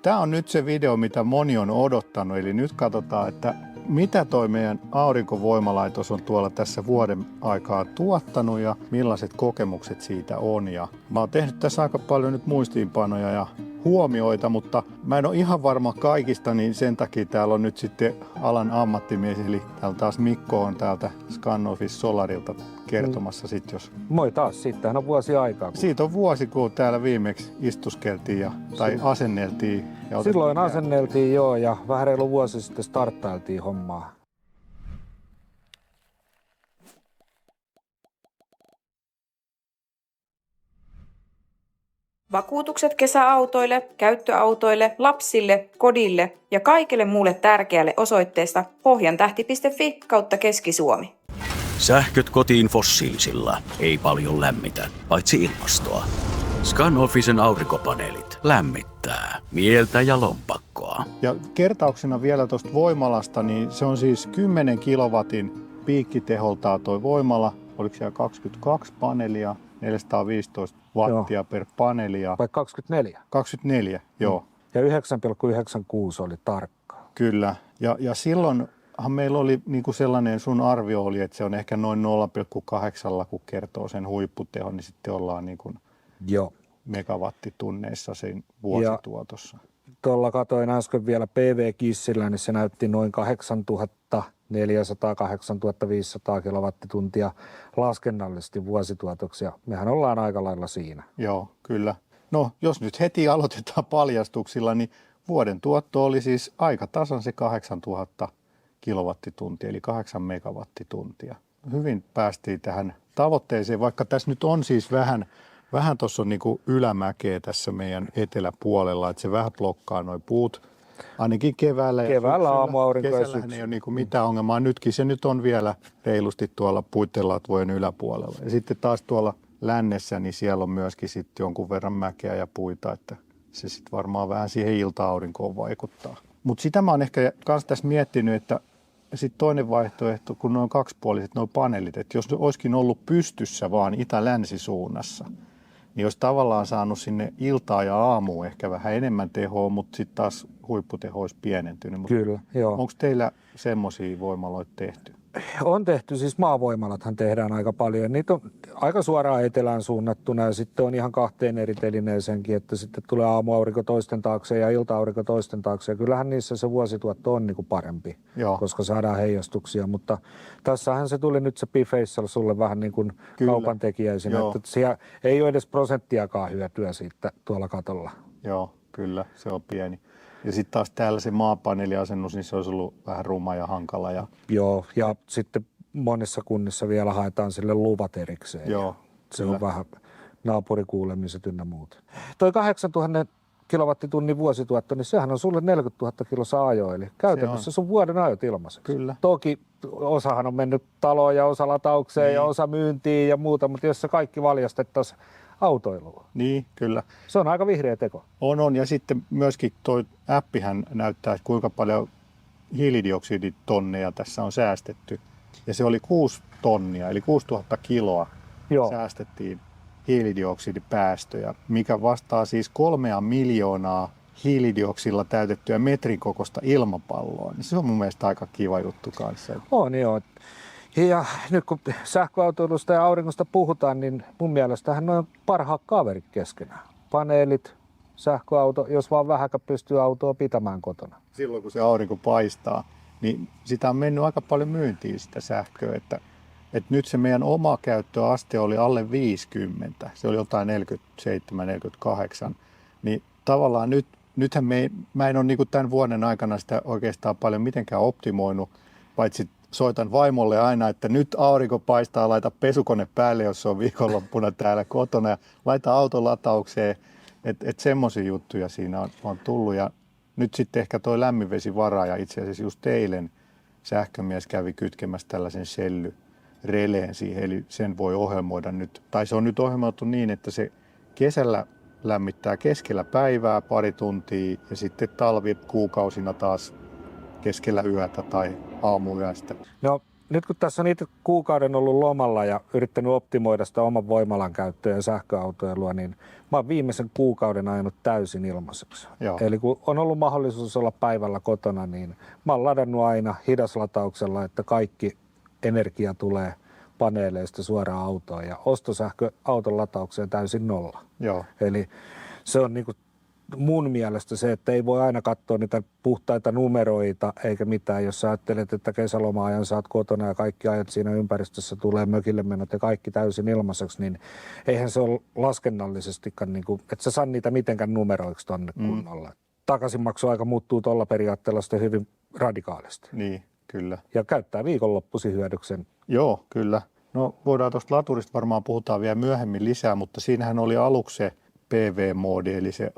Tämä on nyt se video, mitä moni on odottanut. Eli nyt katsotaan, että mitä toi meidän aurinkovoimalaitos on tuolla tässä vuoden aikaa tuottanut ja millaiset kokemukset siitä on. Ja mä oon tehnyt tässä aika paljon nyt muistiinpanoja ja huomioita, mutta mä en ole ihan varma kaikista, niin sen takia täällä on nyt sitten alan ammattimies, eli täällä taas Mikko on täältä Scanoffice Solarilta kertomassa sitten, jos... Moi taas, siitähän on vuosi aikaa. Siitä on vuosi, kun täällä viimeksi istuskeltiin tai asenneltiin. Silloin asenneltiin joo, ja vähän reilu vuosi sitten starttailtiin hommaa. Vakuutukset kesäautoille, käyttöautoille, lapsille, kodille ja kaikille muulle tärkeälle osoitteesta pohjantähti.fi/Keski-Suomi. Sähköt kotiin fossiilisilla ei paljon lämmitä, paitsi ilmastoa. Scanofficen aurinkopaneelit lämmittää mieltä ja lompakkoa. Ja kertauksena vielä tuosta voimalasta, niin se on siis 10 kilowatin piikkiteholtaan toi voimala. Oliko siellä 22 paneelia, 415 wattia per panelia. Vai 24? 24, joo. Ja 9,96 oli tarkka. Kyllä. Ja silloinhan meillä oli niin kuin sellainen, sun arvio oli, että se on ehkä noin 0,8, kun kertoo sen huipputehon, niin sitten ollaan niin kuin megawattitunneissa sen vuosituotossa. Tuolla katoin äsken vielä PV-kissillä, niin se näytti noin 8400-8500 kilowattituntia laskennallisesti vuosituotoksi. Mehän ollaan aika lailla siinä. Joo, kyllä. No, jos nyt heti aloitetaan paljastuksilla, niin vuoden tuotto oli siis aika tasan se 8000 kilowattituntia, eli 8 megawattituntia. Hyvin päästiin tähän tavoitteeseen, vaikka tässä nyt on siis vähän tuossa on niin kuin ylämäkeä tässä meidän eteläpuolella, että se vähän blokkaa nuo puut, ainakin keväällä. Keväällä aamuaurinko ja kesällähän ei ole niin kuin mitään ongelmaa. Nytkin se nyt on vielä reilusti tuolla puittelatvojen yläpuolella. Ja sitten taas tuolla lännessä, niin siellä on myöskin sitten jonkun verran mäkeä ja puita, että se sitten varmaan vähän siihen ilta-aurinkoon vaikuttaa. Mutta sitä mä oon ehkä myös tässä miettinyt, että sitten toinen vaihtoehto, kun ne on kaksipuoliset nuo paneelit, että jos ne olisikin ollut pystyssä vaan itä-länsisuunnassa, niin olisi tavallaan saanut sinne iltaa ja aamuun ehkä vähän enemmän tehoa, mutta sitten taas huipputeho olisi pienentynyt. Kyllä, joo. Onko teillä semmoisia voimaloita tehty? On tehty, siis maavoimalathan tehdään aika paljon. Niitä on aika suoraan etelään suunnattuna ja sitten on ihan kahteen eri telineeseenkin, että sitten tulee aamuaurinko toisten taakse ja ilta-aurinko toisten taakse. Ja kyllähän niissä se vuosituotto on niinku parempi, koska saadaan heijastuksia, mutta tässähän se tuli nyt se P-Facial sulle vähän niin kuin kaupantekijäisenä, että siellä ei ole edes prosenttiakaan hyötyä siitä tuolla katolla. Joo, kyllä, se on pieni. Ja sitten taas täällä se maapaneeliasennus, niin se olisi ollut vähän ruma ja hankala. Joo, ja sitten monessa kunnissa vielä haetaan sille luvat erikseen. Joo, se on vähän naapurikuulemiset ynnä muut. Toi 8000 kilowattitunnin vuosituotto, niin sehän on sulle 40 000 kilossa ajoa, eli käytännössä sun vuoden ajot ilmaiseksi. Kyllä. Toki osahan on mennyt taloon ja osa lataukseen ja osa myyntiin ja muuta, mutta jos se kaikki valjastettaisiin autoiluun. Niin, kyllä. Se on aika vihreä teko. On. Ja sitten myöskin tuo appihän näyttää, että kuinka paljon hiilidioksiditonneja tässä on säästetty. Ja se oli 6 tonnia, eli 6000 kiloa säästettiin hiilidioksidipäästöjä, mikä vastaa siis 3 miljoonaa hiilidioksilla täytettyä metrin kokoista ilmapalloa. Se on mun mielestä aika kiva juttu kanssa. On joo. Ja nyt kun sähköautoilusta ja auringosta puhutaan, niin mun mielestähän ne on parhaat kaverit keskenään. Paneelit, sähköauto, jos vaan vähäkä pystyy autoa pitämään kotona. Silloin kun se aurinko paistaa, niin sitä on mennyt aika paljon myyntiin sitä sähköä, että nyt se meidän oma käyttöaste oli alle 50, se oli jotain 47-48, niin tavallaan nythän mä en ole niin kuin tämän vuoden aikana sitä oikeastaan paljon mitenkään optimoinut, paitsi soitan vaimolle aina, että nyt aurinko paistaa, laita pesukone päälle, jos se on viikonloppuna täällä kotona ja laita auton lataukseen, että semmoisia juttuja siinä on tullut ja nyt sitten ehkä toi lämminvesivaraaja itse asiassa just eilen sähkömies kävi kytkemässä tällaisen releen siihen, eli sen voi ohjelmoida nyt, tai se on nyt ohjelmoitu niin, että se kesällä lämmittää keskellä päivää pari tuntia ja sitten talvikuukausina taas keskellä yötä tai aamuyöstä. No nyt kun tässä on itse kuukauden ollut lomalla ja yrittänyt optimoida sitä oman voimalan käyttöä ja sähköautoilua, niin mä oon viimeisen kuukauden ajanut täysin ilmaiseksi. Joo. Eli kun on ollut mahdollisuus olla päivällä kotona, niin mä oon ladannut aina hidaslatauksella, että kaikki energia tulee paneeleista suoraan autoon ja ostosähkö auton lataukseen täysin nolla. Joo. Eli se on niin kuin mun mielestä se, että ei voi aina katsoa niitä puhtaita numeroita eikä mitään. Jos sä ajattelet, että kesäloma-ajan saat kotona ja kaikki ajat siinä ympäristössä tulee mökille menot ja kaikki täysin ilmaiseksi, niin eihän se ole laskennallisestikaan, niin kuin, että sä saa niitä mitenkään numeroiksi tonne kunnolla. Takaisinmaksuaika muuttuu tuolla periaatteella sitten hyvin radikaalisti. Niin, kyllä. Ja käyttää viikonloppuisin hyödyksen. Joo, kyllä. No voidaan tuosta laturista varmaan puhutaan vielä myöhemmin lisää, mutta siinähän oli aluksi se PV-moodi, eli se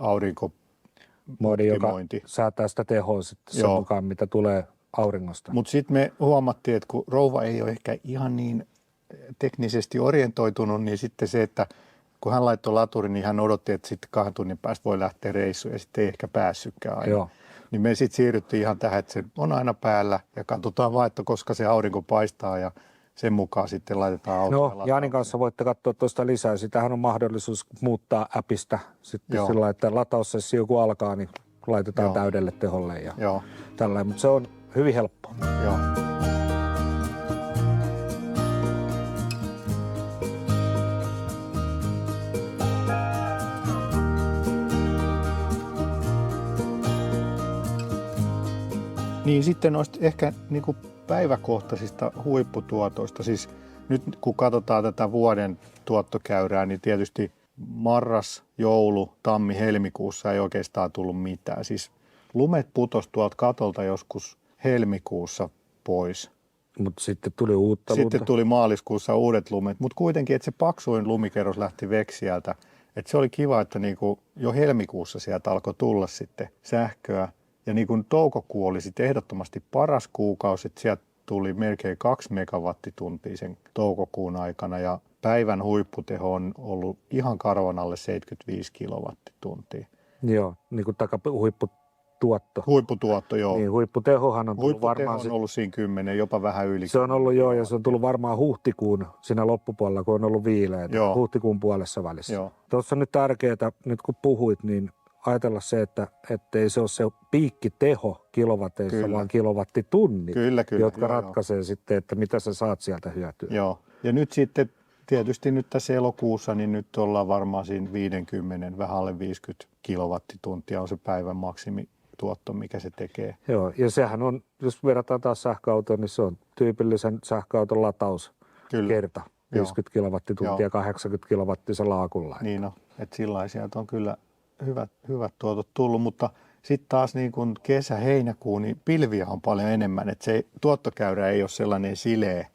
Moodi, joka aurinko-optimointi. säätää sitä tehoa sitten sen mukaan, mitä tulee auringosta. Mutta sitten me huomattiin, että kun rouva ei ole ehkä ihan niin teknisesti orientoitunut, niin sitten se, että kun hän laittoi laturin, niin hän odotti, että sitten 2 tunnin päästä voi lähteä reissuun ja sitten ei ehkä päässytkään aina. Joo. Niin me sitten siirryttiin ihan tähän, että se on aina päällä ja katsotaan vaan, että koska se aurinko paistaa ja sen mukaan sitten laitetaan autoa. No, Jaanin kanssa voitte katsoa tuosta lisää. Sitähän on mahdollisuus muuttaa appista sitten Joo. sillä, että lataussessio kun alkaa, niin laitetaan Joo. täydelle teholle ja Joo, tällainen. Mutta se on hyvin helppo. joo. Niin sitten noista ehkä niin kuin päiväkohtaisista huipputuotoista. Siis nyt kun katsotaan tätä vuoden tuottokäyrää, niin tietysti marras, joulu, tammi, helmikuussa ei oikeastaan tullut mitään. Siis lumet putosi tuolta katolta joskus helmikuussa pois. Mutta sitten tuli uutta Sitten lunta. tuli maaliskuussa uudet lumet, mutta kuitenkin, että se paksuin lumikerros lähti veksiältä. Että se oli kiva, että niinku jo helmikuussa sieltä alkoi tulla sitten sähköä. Ja niin kuin toukokuu oli sitten ehdottomasti paras kuukausi, että sieltä tuli melkein 2 megawattituntia sen toukokuun aikana ja päivän huipputeho on ollut ihan karvan alle 75 kilowattituntia. Joo, niin kuin huipputuotto. Huipputuotto, joo. Niin, huipputehohan on tullut Huipputeho varmaan... on ollut siinä 10, jopa vähän yli. Se on ollut joo, ja se on tullut varmaan huhtikuun siinä loppupuolella, kun on ollut viileitä. Joo. Huhtikuun puolessa välissä. Joo. Tuossa on nyt tärkeää, nyt kun puhuit, niin ajatella se, että ei se ole se piikkiteho kilowatteissa, Kyllä. vaan kilowattitunnit, Kyllä, jotka joo, ratkaisee sitten, että mitä sä saat sieltä hyötyä. Joo. Ja nyt sitten tietysti nyt tässä elokuussa, niin nyt ollaan varmaan siinä 50, vähän alle 50 kilowattituntia on se päivän maksimituotto, mikä se tekee. Joo, ja sehän on, jos verrataan taas sähköautoon, niin se on tyypillisen sähköauton lataus Kyllä. kerta. 50 kilowattituntia, 80 kilowattisella akulla. Niin on, että sillä sieltä on kyllä hyvät tuotot tullut, mutta sitten taas niin kuin kesä-heinäkuu, niin pilviä on paljon enemmän, että se tuottokäyrä ei ole sellainen sileä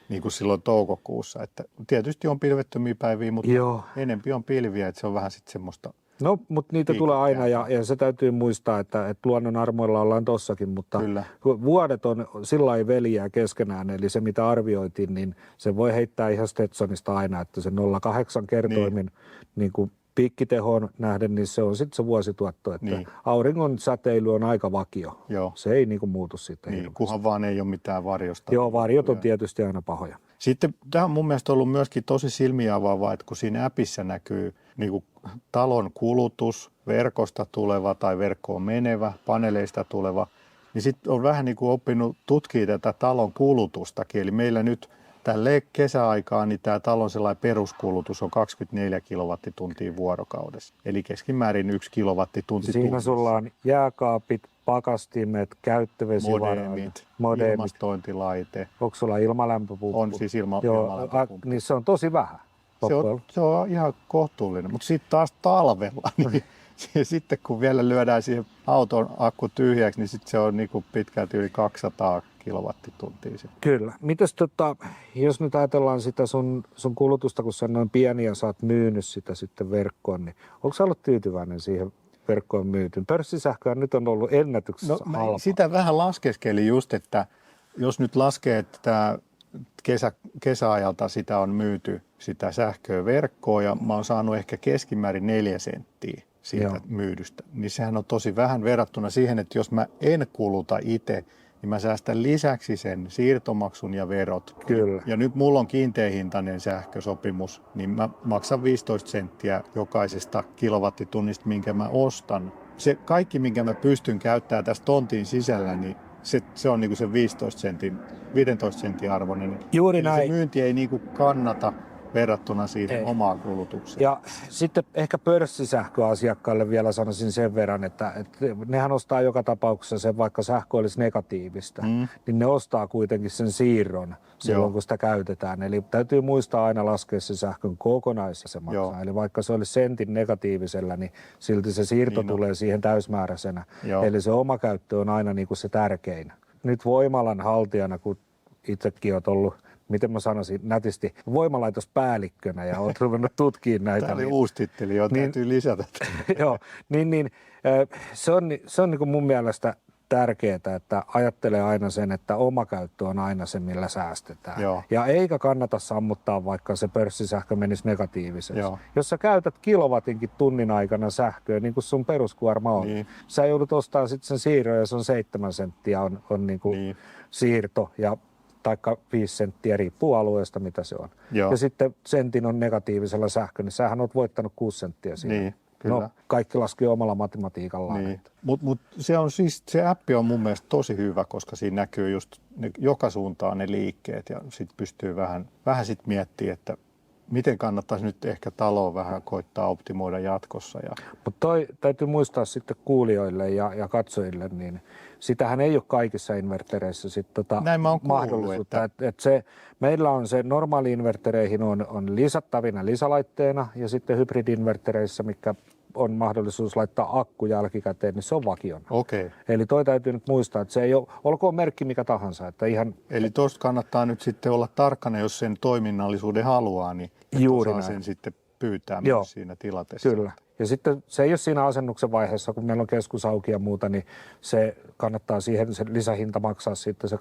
niin kuin silloin toukokuussa, että tietysti on pilvettömiä päiviä, mutta Joo. enempi on pilviä, että se on vähän sitten semmoista. No, mutta niitä tulee aina ja se täytyy muistaa, että luonnon armoilla ollaan tossakin, mutta Kyllä. vuodet on sillä lailla veliä keskenään, eli se mitä arvioitiin, niin se voi heittää ihan Stetsonista aina, että se 0,8 kertoimin niin kuin piikkitehoon nähden, niin se on sitten se vuosituotto, että Niin. auringon säteily on aika vakio. Joo. Se ei niin kuin muutu siitä Niin, hirveästi. kunhan vaan ei ole mitään varjosta. Joo, varjot on tietysti aina pahoja. Sitten tämä on mun mielestä ollut myöskin tosi silmiä avaavaa, että kun siinä appissa näkyy niin kuin talon kulutus, verkosta tuleva tai verkkoon menevä, paneeleista tuleva, niin sitten on vähän niin kuin oppinut tutkia tätä talon kulutustakin. Eli meillä nyt tälle kesäaikaan niin tämä talon sellainen peruskulutus on 24 kilowattituntia vuorokaudessa. Eli keskimäärin 1 kilowattitunti Siinä tunnissa. sulla on jääkaapit, pakastimet, käyttövesivarat, modemit, ilmastointilaite. Onko sulla ilmalämpöpumppu? On siis Joo, ilmalämpöpumppu. niin se on tosi vähän. Se on ihan kohtuullinen, mutta sitten taas talvella, niin sitten kun vielä lyödään siihen auton akku tyhjäksi, niin sitten se on niinku pitkälti yli 200 kilowattituntia. Kyllä. Mites jos nyt ajatellaan sitä sun kulutusta, kun sä noin pieni ja sä oot myynyt sitä sitten verkkoon, niin onko sä ollut tyytyväinen siihen verkkoon myytyyn? Pörssisähköä nyt on ollut ennätyksessä halpa. Sitä vähän laskeskelin just, että jos nyt laskee, että tämä kesäajalta sitä on myyty sitä sähköä verkkoon ja mä oon saanut ehkä keskimäärin 4 senttiä siitä myydystä, niin sehän on tosi vähän verrattuna siihen, että jos mä en kuluta itse, niin mä säästän lisäksi sen siirtomaksun ja verot. Kyllä. Ja nyt mulla on kiinteähintainen sähkösopimus, niin mä maksan 15 senttiä jokaisesta kilowattitunnista, minkä mä ostan. Se kaikki, minkä mä pystyn käyttämään tässä tontin sisällä, niin se on niinku se 15 sentin arvoinen. Juuri Eli näin. se myynti ei niinku kannata verrattuna siihen omaan kulutukseen. Ja sitten ehkä pörssisähköasiakkaille vielä sanoisin sen verran, että nehän ostaa joka tapauksessa sen, vaikka sähkö olisi negatiivista, niin ne ostaa kuitenkin sen siirron silloin, kun sitä käytetään. Eli täytyy muistaa aina laskea se sähkön kokonais se maksaa. Joo. Eli vaikka se olisi sentin negatiivisella, niin silti se siirto tulee siihen täysmääräisenä. Joo. Eli se oma käyttö on aina niin kuin se tärkein. Nyt voimalan haltijana, kun itsekin olet ollut, miten mä sanoisin nätisti, voimalaitospäällikkönä ja olet ruvennut tutkimaan näitä. Tämä oli uusi titteli, täytyy lisätä. Joo, se on niin kuin mun mielestä tärkeää, että ajattelee aina sen, että oma käyttö on aina se, millä säästetään. Joo. Ja eikä kannata sammuttaa, vaikka se pörssisähkö menisi negatiiviseksi. Joo. Jos sä käytät kilowatinkin tunnin aikana sähköä, niin kuin sun peruskuorma on, Niin. sä joudut ostamaan sitten sen siirron, ja se on 7 senttiä on niin kuin Niin. siirto, ja taikka 5 senttiä, riippuu alueesta, mitä se on. Joo. Ja sitten sentin on negatiivisella sähkö, niin sähän oot voittanut 6 senttiä siinä. Niin, kyllä. No, kaikki laskee omalla matematiikallaan. Niin. Mut se on siis, se appi on mun mielestä tosi hyvä, koska siinä näkyy just joka suuntaan ne liikkeet ja sitten pystyy vähän sit miettimään, että miten kannattaisi nyt ehkä taloa vähän koittaa optimoida jatkossa. Mutta toi täytyy muistaa sitten kuulijoille ja katsojille, niin sitähän ei ole kaikissa invertereissä Näin mä oon kuullut, mahdollisuutta. Meillä on se normaali invertereihin on lisättävinä lisälaitteena ja sitten hybridi-invertereissä, mikä on mahdollisuus laittaa akku jälkikäteen, niin se on vakiona. Okei. Eli toi täytyy nyt muistaa, että se ei ole, olkoon merkki mikä tahansa, että ihan Eli tuosta kannattaa nyt sitten olla tarkkana, jos sen toiminnallisuuden haluaa, niin Juuri osaa näin. sen sitten pyytää Joo. myös siinä tilatessa. Kyllä. Ja sitten se ei ole siinä asennuksen vaiheessa, kun meillä on keskusauki ja muuta, niin se kannattaa siihen se lisähinta maksaa sitten se 250–350,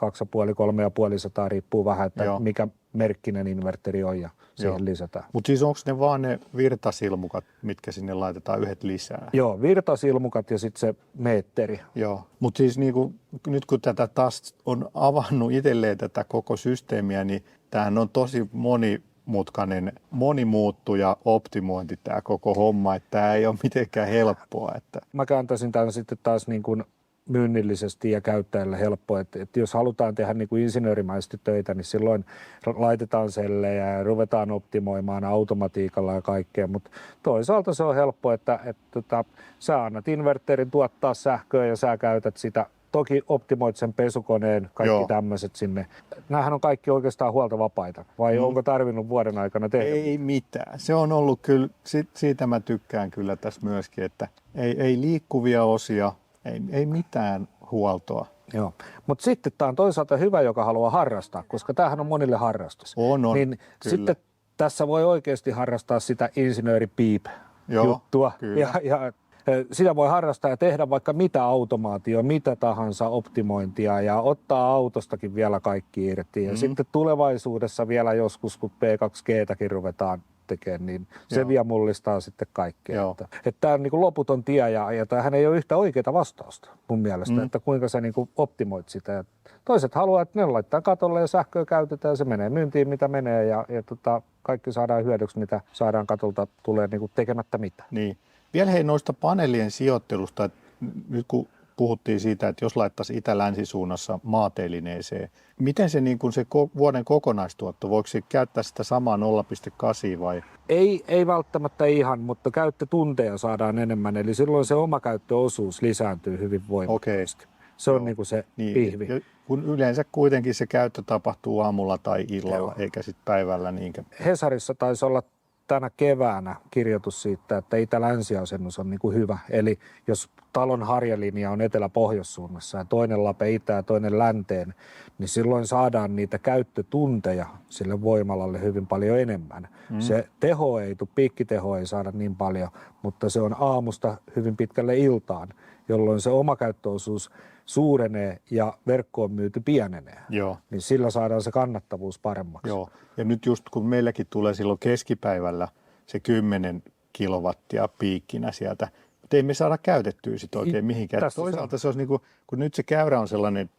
riippuu vähän, että Joo. mikä merkkinen inverteri on ja siihen Joo. lisätään. Mutta siis onko ne vaan ne virtasilmukat, mitkä sinne laitetaan yhdet lisää? Joo, virtasilmukat ja sitten se meetteri. Joo, mutta siis niinku, nyt kun tätä taas on avannut itselleen tätä koko systeemiä, niin tämähän on tosi monimutkainen, monimuuttuja optimointi tämä koko homma, että tämä ei ole mitenkään helppoa. Että... Mä kääntäisin tämän sitten taas niin kuin myynnillisesti ja käyttäjälle helppo, että jos halutaan tehdä niin kuin insinöörimäisesti töitä, niin silloin laitetaan sellejä ja ruvetaan optimoimaan automatiikalla ja kaikkea, mutta toisaalta se on helppo, että sä annat inverterin tuottaa sähköä ja sä käytät sitä. Toki optimoit sen pesukoneen, kaikki tämmöiset sinne. Nämähän on kaikki oikeastaan huoltovapaita, vai onko tarvinnut vuoden aikana tehdä? Ei mitään. Se on ollut kyllä, siitä mä tykkään kyllä tässä myöskin, että ei liikkuvia osia, ei mitään huoltoa. Joo, mutta sitten tämä on toisaalta hyvä, joka haluaa harrastaa, koska tämähän on monille harrastus. On, niin kyllä. Sitten tässä voi oikeasti harrastaa sitä insinööripiip-juttua. Ja sitä voi harrastaa ja tehdä vaikka mitä automaatio, mitä tahansa optimointia ja ottaa autostakin vielä kaikki irti. Ja sitten tulevaisuudessa vielä joskus, kun P2G:täkin ruvetaan tekemään, niin se vielä mullistaa sitten kaikkea. Että tämä on niin kuin loputon tie ja tämähän ei ole yhtä oikeaa vastausta mun mielestä, että kuinka sä niin kuin optimoit sitä. Ja toiset haluaa, että ne laittaa katolle ja sähköä käytetään ja se menee myyntiin mitä menee ja kaikki saadaan hyödyksi, mitä saadaan katolta tulee niin kuin tekemättä mitään. Niin. Vielä hei noista paneelien sijoittelusta, että nyt kun puhuttiin siitä, että jos laittaisi itä-länsisuunnassa maatelineeseen, miten se, niin kuin se vuoden kokonaistuotto, voiko se käyttää sitä samaa 0,8 vai? Ei välttämättä ihan, mutta käyttötunteja saadaan enemmän, eli silloin se omakäyttöosuus lisääntyy hyvin voimakkaasti. Se on niin kuin se pihvi. Kun yleensä kuitenkin se käyttö tapahtuu aamulla tai illalla, eikä sitten päivällä niinkään. Hesarissa taisi olla tänä keväänä kirjoitus siitä, että itä-länsiasennus on niin kuin hyvä. Eli jos talon harjalinja on etelä-pohjoissuunnassa ja toinen lape itään ja toinen länteen, niin silloin saadaan niitä käyttötunteja sille voimalalle hyvin paljon enemmän. Se teho ei tule, piikkiteho ei saada niin paljon, mutta se on aamusta hyvin pitkälle iltaan, jolloin se omakäyttöosuus suurenee ja verkkoon myyty pienenee. Joo. Niin sillä saadaan se kannattavuus paremmaksi. Joo. Ja nyt just kun meilläkin tulee silloin keskipäivällä se 10 kilowattia piikkinä sieltä, mutta ei me saada käytettyä sitä oikein mihinkään. Toisaalta se olisi niin kuin, kun nyt se käyrä on sellainen,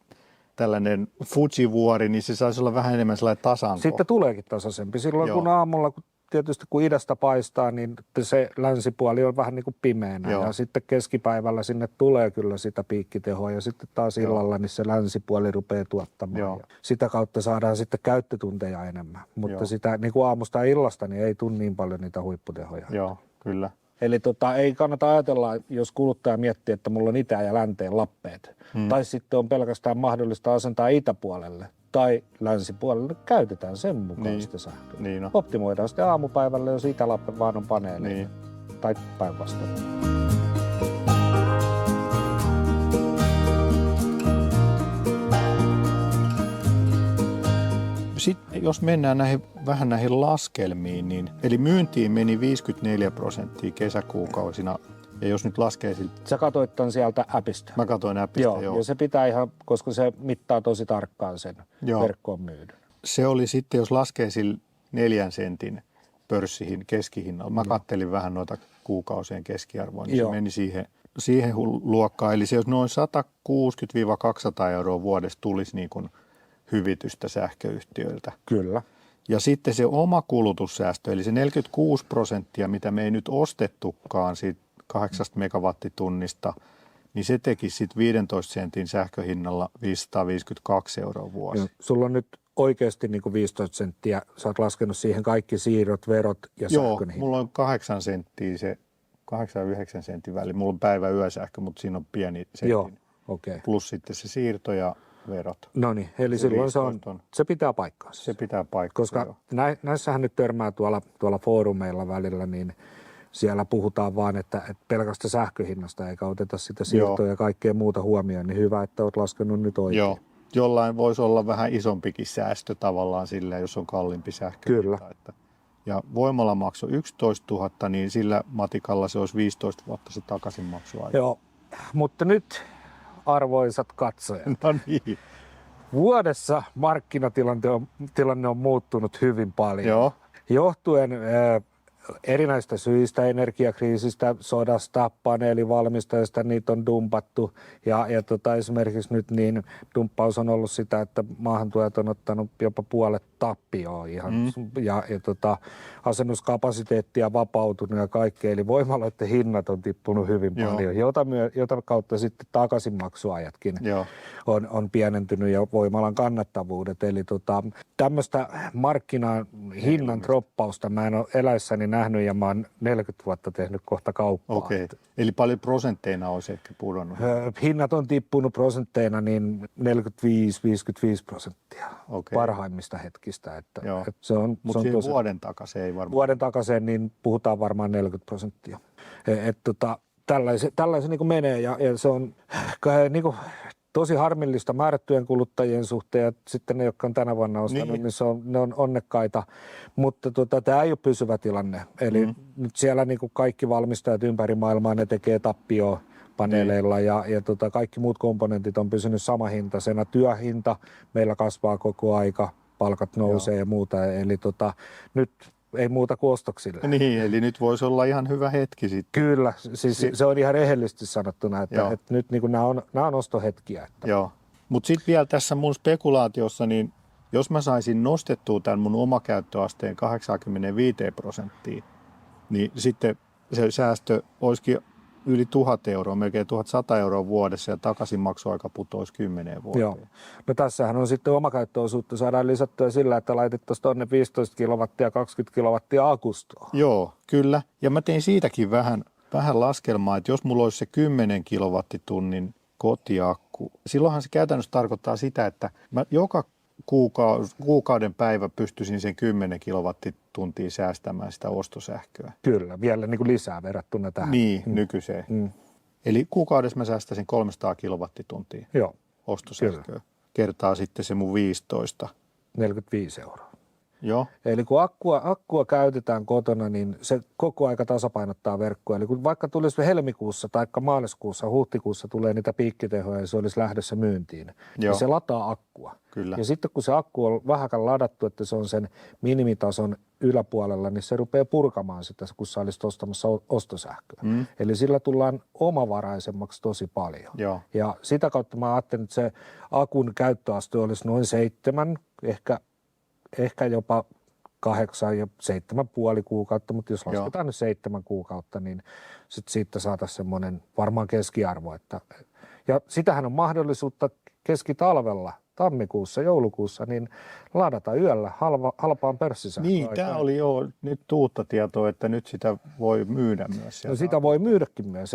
tällainen Fujivuori, niin se saisi olla vähän enemmän sellainen tasanko. Sitten tuleekin tasaisempi. Silloin kun aamulla, tietysti kun idästä paistaa, niin se länsipuoli on vähän niin kuin pimeänä. Joo. Ja sitten keskipäivällä sinne tulee kyllä sitä piikkitehoa ja sitten taas illalla niin se länsipuoli rupeaa tuottamaan. Joo. Ja sitä kautta saadaan sitten käyttötunteja enemmän. Mutta Joo. sitä niin kuin aamusta ja illasta niin ei tule niin paljon niitä huipputehoja. Joo, kyllä. Eli ei kannata ajatella, jos kuluttaja miettii, että mulla on itä- ja länteen lappeet. Tai sitten on pelkästään mahdollista asentaa itäpuolelle tai länsipuolelle. Käytetään sen mukaan sitä sähköä. Niin on. Optimoidaan sitten aamupäivälle, jos itälappe vaan on paneeli. Niin. Tai päinvastoin. Sitten jos mennään vähän näihin laskelmiin, niin eli myyntiin meni 54% kesäkuukausina. Ja jos nyt laskee siltä, Sä katsoit tämän sieltä appista. mä katsoin appista, Joo, ja se pitää ihan, koska se mittaa tosi tarkkaan sen verkkoon myydyn. Se oli sitten, jos laskee sillä 4 sentin pörssihin keskihinnalla. Mä kattelin vähän noita kuukausien keskiarvoa, niin se meni siihen luokkaan. Eli se jos noin 160-200 euroa vuodessa tulisi niin kuin hyvitystä sähköyhtiöiltä. Kyllä. Ja sitten se oma kulutussäästö, eli se 46%, mitä me ei nyt ostettukaan siitä 8 megawattitunnista, niin se teki sitten 15 sentin sähköhinnalla 552 euroa vuosi. Ja sulla on nyt oikeasti niin kuin 15 senttiä, sä oot laskenut siihen kaikki siirrot, verot ja sähkön hinta. Mulla on 8 senttiä se 8-9 sentin väli. Mulla on päivä-yösähkö, mutta siinä on pieni sentin. Joo, okei. Plus sitten se siirto ja verot. No niin, eli silloin se pitää paikkaansa. Se pitää paikkaansa. Koska näissähän nyt törmää tuolla foorumeilla välillä, niin siellä puhutaan vaan, että pelkästä sähköhinnasta eikä oteta sitä siirtoa ja kaikkea muuta huomioon, niin hyvä, että olet laskenut nyt oikein. Joo, jollain voisi olla vähän isompikin säästö tavallaan sillä, jos on kalliimpi sähkö. Kyllä. Ja voimala maksoi 11 000, niin sillä matikalla se olisi 15 vuotta se takaisinmaksuaika. Joo, mutta nyt arvoisat katsojat. No niin. Vuodessa markkinatilanne on muuttunut hyvin paljon. Joo. Johtuen erinäistä syistä, energiakriisistä, sodasta, paneelivalmistajista, niitä on dumpattu. Ja esimerkiksi nyt niin dumppaus on ollut sitä, että maahantuojat on ottanut jopa puolet tappioon ihan. Ja asennuskapasiteettia vapautunut ja kaikkea. Eli voimaloiden hinnat on tippunut hyvin paljon, jota kautta sitten takaisinmaksuajatkin on pienentynyt ja voimalan kannattavuudet. Eli tämmöistä markkinan hinnan droppausta mä en ole eläessäni nähnyt ja mä oon 40 vuotta tehnyt kohta kauppaa. Okei. Eli paljon prosentteina olisi ehkä pudonnut? Hinnat on tippunut prosentteina niin 45-55% parhaimmista hetkistä. Että Mutta vuoden takaisin ei varmaan. Vuoden takaisin niin puhutaan varmaan 40%. Tällaisen niin kuin menee ja se on niin kuin tosi harmillista määrättyjen kuluttajien suhteen ja sitten ne, jotka on tänä vuonna ostanut, niin ne on onnekkaita. Mutta tämä ei ole pysyvä tilanne. Eli nyt siellä niin kuin kaikki valmistajat ympäri maailmaa, ne tekee tappioa paneeleilla ja kaikki muut komponentit on pysynyt samahintaisena. Työhinta meillä kasvaa koko aika, palkat nousee ja muuta. Eli nyt ei muuta kuin ostoksille. Niin, eli nyt voisi olla ihan hyvä hetki sitten. Kyllä, siis se on ihan rehellisesti sanottuna, että nyt niin nämä on ostohetkiä. Että. Joo, mutta sitten vielä tässä mun spekulaatiossa, niin jos mä saisin nostettua tämän mun omakäyttöasteen 85%, niin sitten se säästö olisikin yli 1000 euroa, melkein 1100 euroa vuodessa ja takaisinmaksuaika putoisi 10 vuoteen. Joo. No tässähän on sitten omakäyttöosuutta saadaan lisättyä sillä, että laitettaisiin tuonne 15 kilowattia, 20 kilowattia akustoon. Joo, kyllä. Ja mä tein siitäkin vähän laskelmaa, että jos mulla olisi se 10 kilowattitunnin kotiakku, silloinhan se käytännössä tarkoittaa sitä, että mä joka kuukauden päivä pystyisin sen 10 kilowattituntia säästämään sitä ostosähköä. Kyllä, vielä niin kuin lisää verrattuna tähän. Niin, nykyiseen. Eli kuukaudessa mä säästäisin 300 kilowattituntia ostosähköä. Kertaa sitten se mun 15. 45 euroa. Joo. Eli kun akkua käytetään kotona, niin se koko aika tasapainottaa verkkoa. Eli kun vaikka tulisi helmikuussa tai maaliskuussa, huhtikuussa tulee niitä piikkitehoja ja se olisi lähdössä myyntiin, niin se lataa akkua. Kyllä. Ja sitten kun se akku on vähäkään ladattu, että se on sen minimitason yläpuolella, niin se rupeaa purkamaan sitä, kun sä olisit ostamassa ostosähköä. Eli sillä tullaan omavaraisemmaksi tosi paljon. Joo. Ja sitä kautta mä ajattelin, että se akun käyttöaste olisi noin 7, ehkä jopa 8 ja 7,5 kuukautta, mutta jos lasketaan nyt 7 kuukautta, niin sit siitä saataisiin semmoinen varmaan keskiarvo. Ja sitähän on mahdollisuutta keskitalvella, tammikuussa, joulukuussa, niin ladata yöllä halpaan pörssisähköön. Niin, tämä oli jo nyt uutta tietoa, että nyt sitä voi myydä myös. No sitä voi myydäkin myös,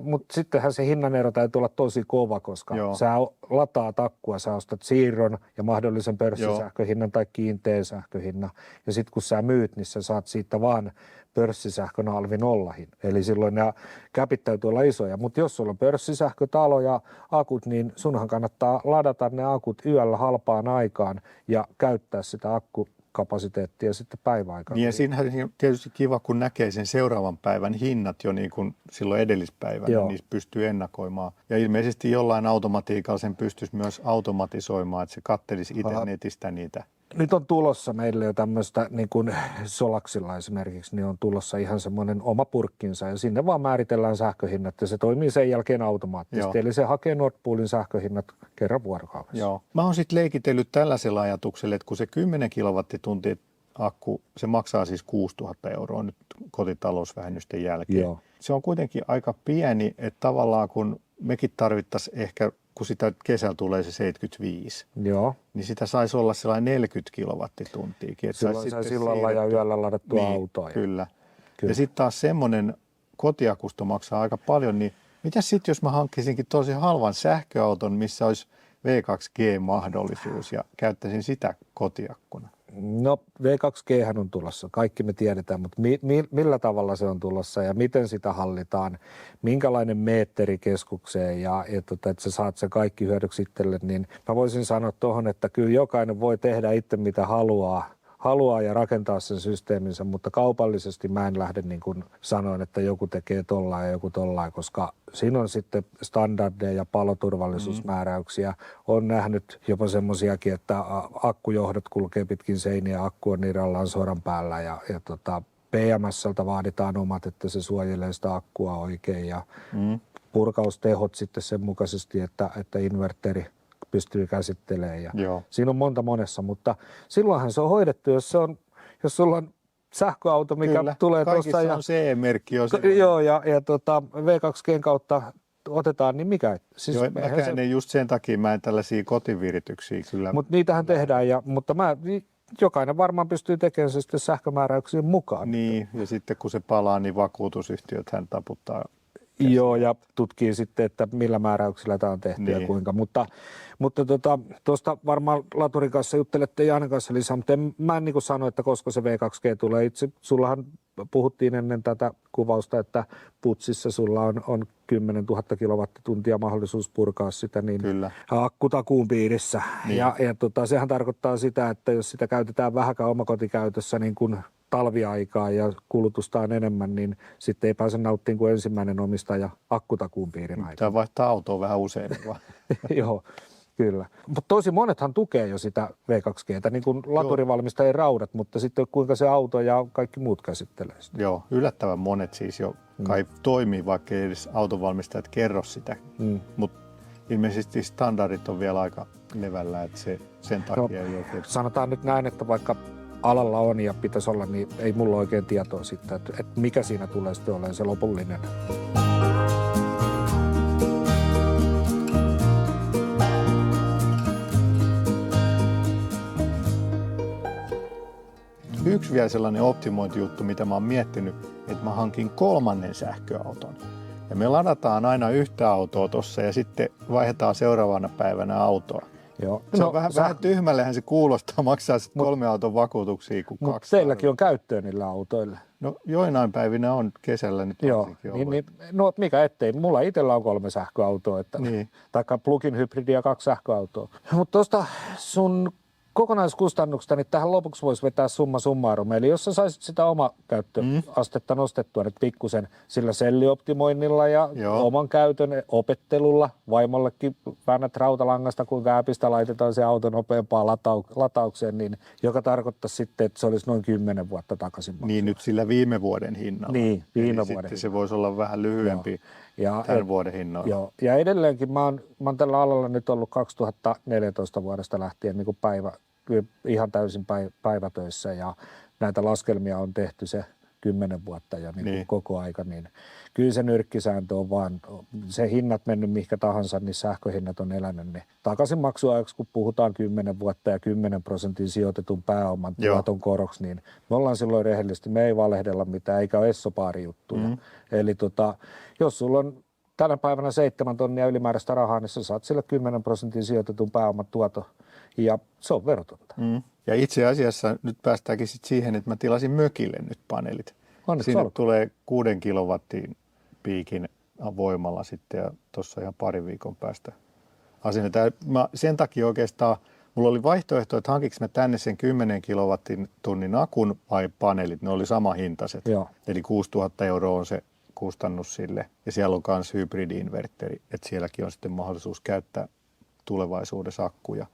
mutta sittenhän se hinnanero täytyy olla tosi kova, koska sä lataat akkua, sä ostat siirron ja mahdollisen pörssisähköhinnan tai kiinteän sähköhinnan. Ja sitten kun sä myyt, niin sä saat siitä vaan pörssisähkön alvi nollahin. Eli silloin nämä käpit täytyy olla isoja. Mutta jos sulla on pörssisähkötalo ja akut, niin sunhan kannattaa ladata ne akut yöllä halpaan aikaan ja käyttää sitä akkukapasiteettia sitten päiväaikaan. Niin ja siinähän on tietysti kiva, kun näkee sen seuraavan päivän hinnat jo niin kuin silloin edellispäivänä, niin niistä pystyy ennakoimaan. Ja ilmeisesti jollain automatiikalla sen pystyisi myös automatisoimaan, että se kattelisi itse netistä niitä. Nyt on tulossa meille jo tämmöistä, niin kuin Solaxilla esimerkiksi, niin on tulossa ihan semmoinen oma purkkinsa ja sinne vaan määritellään sähköhinnat ja se toimii sen jälkeen automaattisesti. Eli se hakee Nord Poolin sähköhinnat kerran vuorokaudessa. Joo. Mä oon sitten leikitellyt tällaisella ajatuksella, että kun se 10 kilowattituntia akku, se maksaa siis 6 000 € nyt kotitalousvähennysten jälkeen. Joo. Se on kuitenkin aika pieni, että tavallaan kun mekin tarvittaisiin ehkä, kun sitä kesällä tulee se 75, niin sitä saisi olla sellainen 40 kilowattituntiakin. Silloin sai sillalla ja yöllä ladattua autoa. Kyllä. Ja sitten taas semmoinen kotiakusto maksaa aika paljon, niin mitäs sitten jos mä hankkisinkin tosi halvan sähköauton, missä olisi V2G-mahdollisuus ja käyttäisin sitä kotiakkuna? No V2G:hän on tulossa, kaikki me tiedetään, mutta millä tavalla se on tulossa ja miten sitä hallitaan, minkälainen meetteri keskukseen ja että sä saat sen kaikki hyödyksi itselle, niin mä voisin sanoa tuohon, että kyllä jokainen voi tehdä itse mitä haluaa ja rakentaa sen systeeminsä, mutta kaupallisesti mä en lähde niin kuin sanoin, että joku tekee tollain ja joku tollain, koska siinä on sitten standardeja ja paloturvallisuusmääräyksiä. On nähnyt jopa semmoisiakin, että akkujohdot kulkee pitkin seiniä, akku on irrallaan soran päällä ja PMS:ltä vaaditaan omat, että se suojelee sitä akkua oikein ja purkaustehot sitten sen mukaisesti, että inverteri pystyy käsittelemään. Ja siinä on monessa, mutta silloinhan se on hoidettu, jos sulla on sähköauto, mikä tulee tuossa. Kaikissa on CE-merkki jo. Joo, ja V2G:n kautta otetaan, niin mikä? Siis mäkään ei just sen takia, mä en tällaisia kotivirityksiä kyllä. Mutta niitähän tehdään, mutta jokainen varmaan pystyy tekemään se sitten sähkömääräyksien mukaan. Niin, ja sitten kun se palaa, niin vakuutusyhtiöt hän taputtaa. Joo, ja tutkii sitten, että millä määräyksillä tämä on tehty ja kuinka. Mutta tuosta varmaan laturin kanssa juttelette Jaanen kanssa lisää, mutta mä en niin kuin sano, että koska se V2G tulee. Itse sullahan puhuttiin ennen tätä kuvausta, että putsissa sulla on 10 000 kilowattituntia mahdollisuus purkaa sitä, niin akkutakuun piirissä. Niin. Ja sehän tarkoittaa sitä, että jos sitä käytetään vähäkään omakotikäytössä niin kuin talviaikaa ja kulutusta on enemmän, niin sitten ei pääse nauttimaan kuin ensimmäinen omistaja akkutakuun piirin aikana. Tämä vaihtaa autoa vähän usein. Joo, kyllä. Mutta tosi monethan tukee jo sitä V2G:tä, niin kuin laturivalmistajien raudat, mutta sitten kuinka se auto ja kaikki muut käsittelee sitä. Joo, yllättävän monet siis jo kai toimii, vaikka ei edes autonvalmistajat kerro sitä. Mutta ilmeisesti standardit on vielä aika levällä, että se sen takia ei oikein. Sanotaan nyt näin, että vaikka alalla on ja pitäisi olla, niin ei mulla oikein tietoa siitä, että mikä siinä tulee sitten olemaan se lopullinen. Yksi vielä sellainen optimointijuttu, mitä mä oon miettinyt, että mä hankin 3. sähköauton. Ja me ladataan aina yhtä autoa tossa ja sitten vaihdetaan seuraavana päivänä autoa. Joo. Se on vähän tyhmällehän se kuulostaa, maksaa sitten 3 auton vakuutuksia kuin 2. Mutta teilläkin on käyttöä niillä autoilla. No joinain päivinä on kesällä nyt varsinkin niin, no mikä ettei. Mulla itsellä on 3 sähköautoa, taikka plug-in hybridi ja 2 sähköautoa. Mutta tuosta sun kokonaiskustannuksesta, niin tähän lopuksi voisi vetää summa summarum. Eli jos sä saisit sitä omakäyttöastetta nostettua nyt pikkusen sillä sellioptimoinnilla ja oman käytön opettelulla, vaimollekin väännät rautalangasta, kuinka äpistä laitetaan se auto nopeampaan lataukseen, niin joka tarkoittaisi sitten, että se olisi noin 10 vuotta takaisin maksua. Niin nyt sillä viime vuoden hinnalla. Niin, viime Eli vuoden sitten se voisi olla vähän lyhyempi tämän vuoden hinnalla. Joo, ja edelleenkin mä oon tällä alalla nyt ollut 2014 vuodesta lähtien niin kuin ihan täysin päivätöissä ja näitä laskelmia on tehty se 10 vuotta ja niin. Koko aika, niin kyllä se nyrkkisääntö on vaan, se hinnat mennyt mihinkä tahansa, niin sähköhinnat on elänyt ne takaisinmaksuajaksi, kun puhutaan 10 vuotta ja 10% sijoitetun pääoman tuoton koroksi, niin me ollaan silloin rehellisesti, me ei valehdella mitään, eikä ole essopaari-juttuja. Eli jos sulla on tänä päivänä 7 tonnia ylimääräistä rahaa, niin sä saat sille 10% sijoitetun pääoman tuoto ja se on verotonta. Ja itse asiassa nyt päästäänkin sit siihen, että mä tilasin mökille nyt paneelit. Sinne tulee 6 kilowattiin piikin voimalla sitten ja tuossa ihan parin viikon päästä asennetaan. Sen takia oikeastaan mulla oli vaihtoehto, että hankiks mä tänne sen 10 kilowattitunnin akun vai paneelit. Ne oli sama hintaiset. Joo. Eli 6 000 € on se kustannus sille. Ja siellä on myös hybridi-inverteri, että sielläkin on sitten mahdollisuus käyttää tulevaisuudessa akkuja.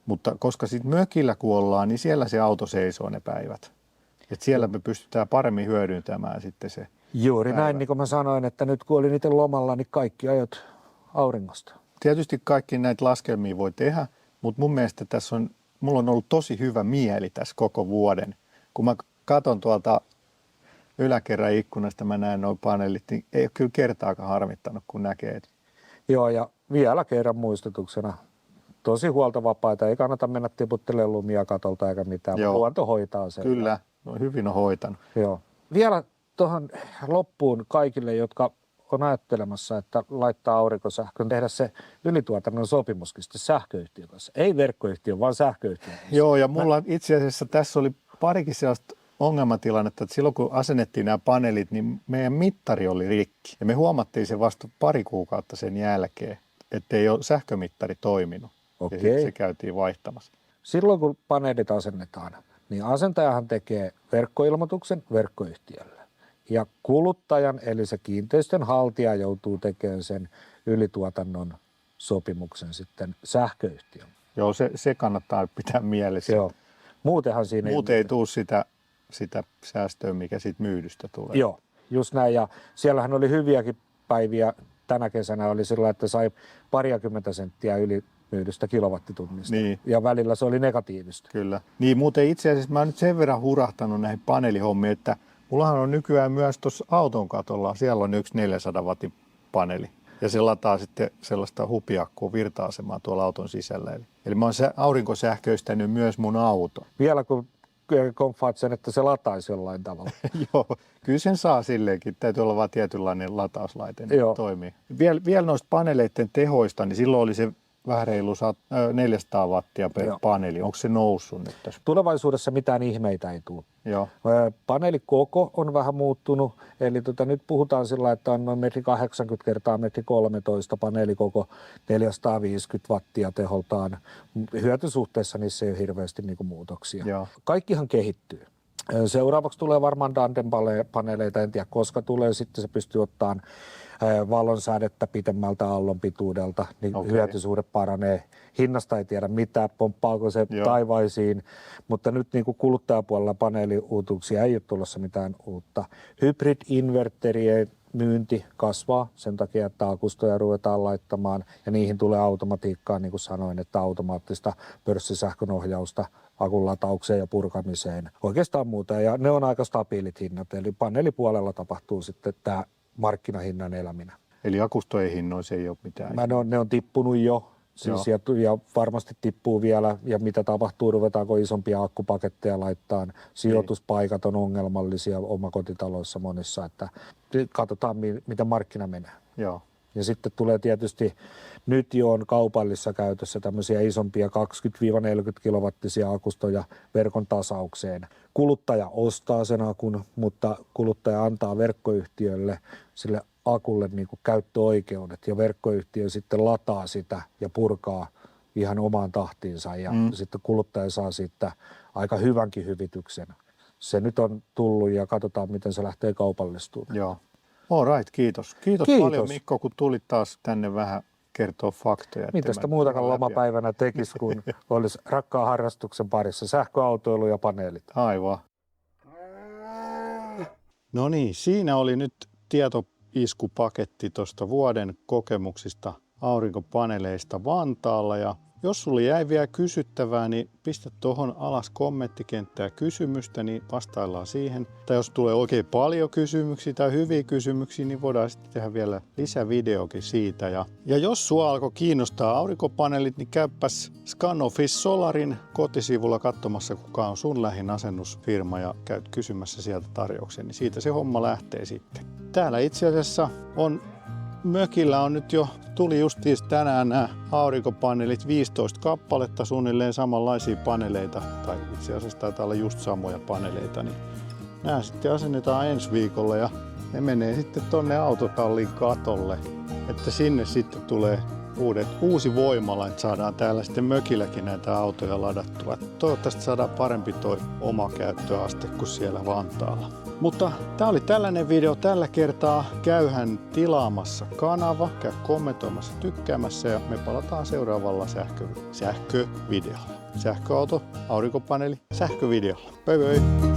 Mutta koska sitten mökillä kun ollaan, niin siellä se auto seisoo ne päivät. Et siellä me pystytään paremmin hyödyntämään sitten se Juuri päivä. Näin, niin kuin mä sanoin, että nyt kun olin itse lomalla, niin kaikki ajot auringosta. Tietysti kaikki näitä laskelmia voi tehdä, mutta mun mielestä mulla on ollut tosi hyvä mieli tässä koko vuoden. Kun mä katson tuolta yläkerran ikkunasta, mä näen nuo paneelit, niin ei ole kyllä kertaakaan harmittanut, kun näkee. Joo, ja vielä kerran muistutuksena. Tosi huoltovapaita, ei kannata mennä tiputtelemaan lumia katolta eikä mitään, mutta luonto hoitaa sen. Kyllä, no, hyvin on hoitanut. Joo. Vielä tuohon loppuun kaikille, jotka on ajattelemassa, että laittaa aurinkosähkön, tehdä se ylituotannon sopimuskin sitten sähköyhtiön kanssa. Ei verkkoyhtiön, vaan sähköyhtiön kanssa. Joo, ja mulla itse asiassa tässä oli parikin sellaista ongelmatilannetta, että silloin kun asennettiin nämä paneelit, niin meidän mittari oli rikki. Ja me huomattiin se vasta 2 kuukautta sen jälkeen, ettei ole sähkömittari toiminut. Okei. Se käytiin vaihtamassa. Silloin kun paneelit asennetaan, niin asentajahan tekee verkkoilmoituksen verkkoyhtiölle. Ja kuluttajan, eli se kiinteistön haltija, joutuu tekemään sen ylituotannon sopimuksen sitten sähköyhtiön. Joo, se kannattaa pitää mielessä. Joo. Muutenhan siinä Muuten ei tule sitä säästöä, mikä siitä myydystä tulee. Joo, just näin. Ja siellähän oli hyviäkin päiviä. Tänä kesänä oli sillä, että sai 20 senttiä yli myydystä kilowattitunnista. Niin. Ja välillä se oli negatiivista. Kyllä. Niin muuten itse asiassa mä oon nyt sen verran hurahtanut näihin paneelihommiin, että mullahan on nykyään myös tuossa auton katolla, siellä on yksi 400 wattin paneeli. Ja se lataa sitten sellaista hupiakkua virta-asemaa tuolla auton sisällä. Eli mä oon aurinkosähköistänyt myös mun auto. Vielä kun konfaat sen, että se lataisi jollain tavalla. Joo, kyllä sen saa silleenkin. Täytyy olla vaan tietynlainen latauslaite, niin toimii. Vielä noista paneeleiden tehoista, niin silloin oli se vähän reilu 400 wattia per paneeli. Onko se noussut nyt tässä? Tulevaisuudessa mitään ihmeitä ei tule. Joo. Paneelikoko on vähän muuttunut, eli nyt puhutaan sillä, että on noin 1,80 kertaa 1,13 paneelikoko, 450 wattia teholtaan. Hyötysuhteessa niissä ei ole hirveästi muutoksia. Joo. Kaikkihan kehittyy. Seuraavaksi tulee varmaan Danden-paneeleita, en tiedä koska tulee, sitten se pystyy ottamaan valonsädettä pitemmältä aallon pituudelta, niin hyötysuhde paranee. Hinnasta ei tiedä mitään, pomppaako se taivaisiin, mutta nyt niin kuin kuluttajapuolella paneeliuutuuksia ei ole tulossa mitään uutta. Hybrid-inverterien myynti kasvaa sen takia, että akustoja ruvetaan laittamaan ja niihin tulee automatiikkaa, niin kuin sanoin, että automaattista pörssisähkön ohjausta akun lataukseen ja purkamiseen. Oikeastaan muuta ja ne on aika stabiilit hinnat, eli paneelipuolella tapahtuu sitten tämä markkinahinnan eläminen. Eli akustojen hinnoissa ei ole mitään? Ne on tippunut jo. Siis ja varmasti tippuu vielä, ja mitä tapahtuu, ruvetaanko isompia akkupaketteja laittaa. Sijoituspaikat on ongelmallisia omakotitaloissa monissa, että katsotaan, mitä markkina menee. Joo. Ja sitten tulee tietysti, nyt jo on kaupallisessa käytössä tämmöisiä isompia 20-40 kilowattisia akustoja verkon tasaukseen. Kuluttaja ostaa sen akun, mutta kuluttaja antaa verkkoyhtiölle sille akulle niin kuin käyttöoikeudet ja verkkoyhtiö sitten lataa sitä ja purkaa ihan omaan tahtiinsa ja sitten kuluttaja saa siitä aika hyvänkin hyvityksen. Se nyt on tullut ja katsotaan, miten se lähtee kaupallistumaan. Joo. All right, kiitos. Kiitos paljon Mikko, kun tulit taas tänne vähän kertoo faktoja. Mitä sitä muutakaan lomapäivänä tekisi, kun olisi rakkaan harrastuksen parissa, sähköautoilu ja paneelit. Aivan. No niin, siinä oli nyt tietoiskupaketti tuosta vuoden kokemuksista aurinkopaneeleista Vantaalla. Ja jos sulle jäi vielä kysyttävää, niin pistä tuohon alas kommenttikenttää kysymystä, niin vastaillaan siihen. Tai jos tulee oikein paljon kysymyksiä tai hyviä kysymyksiä, niin voidaan sitten tehdä vielä lisävideokin siitä. Ja jos sua alkoi kiinnostaa aurinkopaneelit, niin käypäs Scanoffice Solarin kotisivulla katsomassa, kuka on sun lähin asennusfirma ja käyt kysymässä sieltä tarjouksen, niin siitä se homma lähtee sitten. Täällä itse asiassa mökillä on nyt jo, tuli justiin tänään nämä aurinkopaneelit, 15 kappaletta, suunnilleen samanlaisia paneeleita, tai itse asiassa taitaa olla just samoja paneeleita, niin nämä sitten asennetaan ensi viikolla ja ne menee sitten tonne autotallin katolle, että sinne sitten tulee uusi voimala, että saadaan täällä sitten mökilläkin näitä autoja ladattua. Toivottavasti saadaan parempi toi oma käyttöaste kuin siellä Vantaalla. Mutta tää oli tällainen video tällä kertaa. Käyhän tilaamassa kanava, käy kommentoimassa, tykkäämässä ja me palataan seuraavalla sähkövideolla. Sähköauto, aurinkopaneeli, sähkövideolla. Pöi pöi!